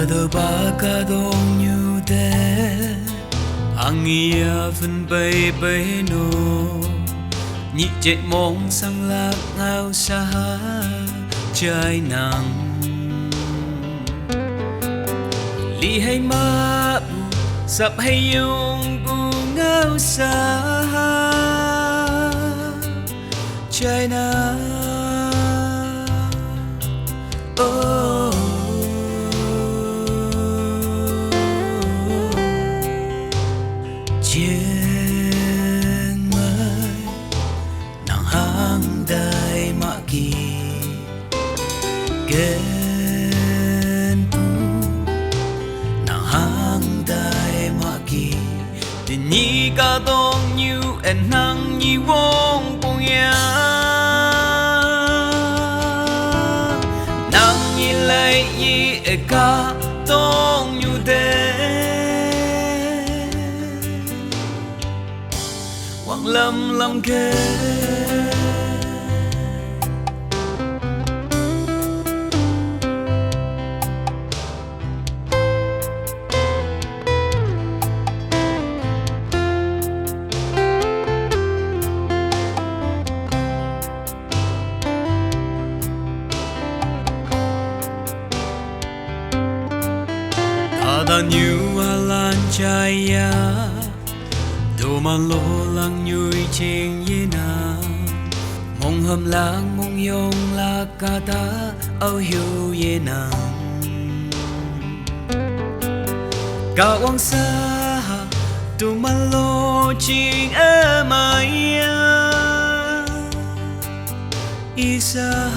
Gado ba gadong như thế Ang iya phân bay bay no Nhị chạy mong sang lạc ngao xa trái nắng Li hay ma bu sập hay yung bu ngao xa trái nắng oh. Trên mây nàng hang đầy mạ kỳ kén tu nàng hang đầy mạ kỳ tình nhi ca dong như en nang nhi wong bong ya nàng nhi lai yi e ca dong như thế Quang lâm lâm kê Ta như hoa lan chai ya Đồ man lô lăng nhùi trên ye na Mong hâm lang mong yong la ca ta Âu hiu ye na Cả quang sa Đồ man lô trên e mai ya Isa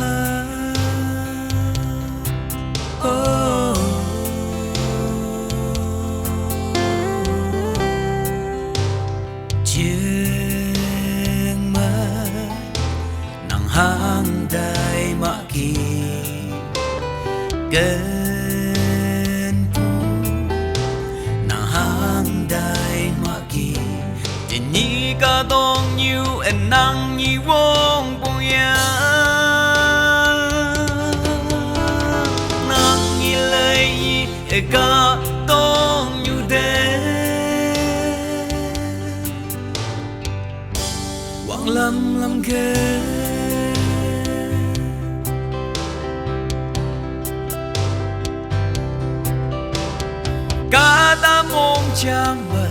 oh Trên mây nàng hang đầy mạ kỳ kén tu nàng hang đầy mạ kỳ tình nhi ca dong như en nang nhi wong bong ya nang nhi lai e ca dong như thế Quang lâm lâm kê Cả ta mong chang mơ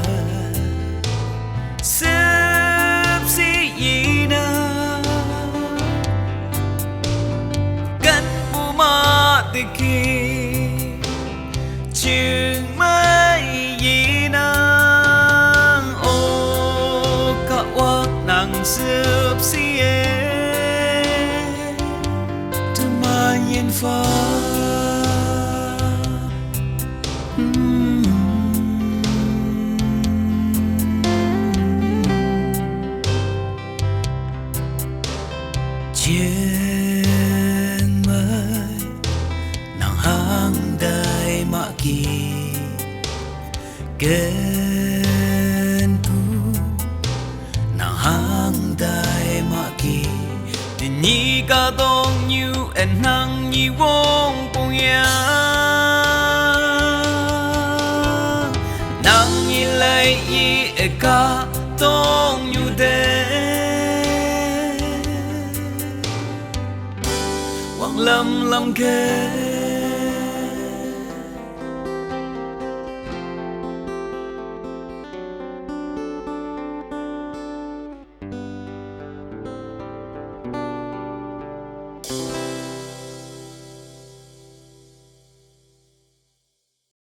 Sếp sĩ gì na Gần bù ma tì kỳ Chừng mấy gì na Ô cả quắc nàng sếp sĩ Từ mà nhìn phá Trên mây nàng hang đầy mạ kỳ kén tu nàng hang đầy mạ kỳ tình nhi ca dong như en nang nhi wong bong ya nàng nhi lai yi e ca dong như thế Quang lâm lâm kê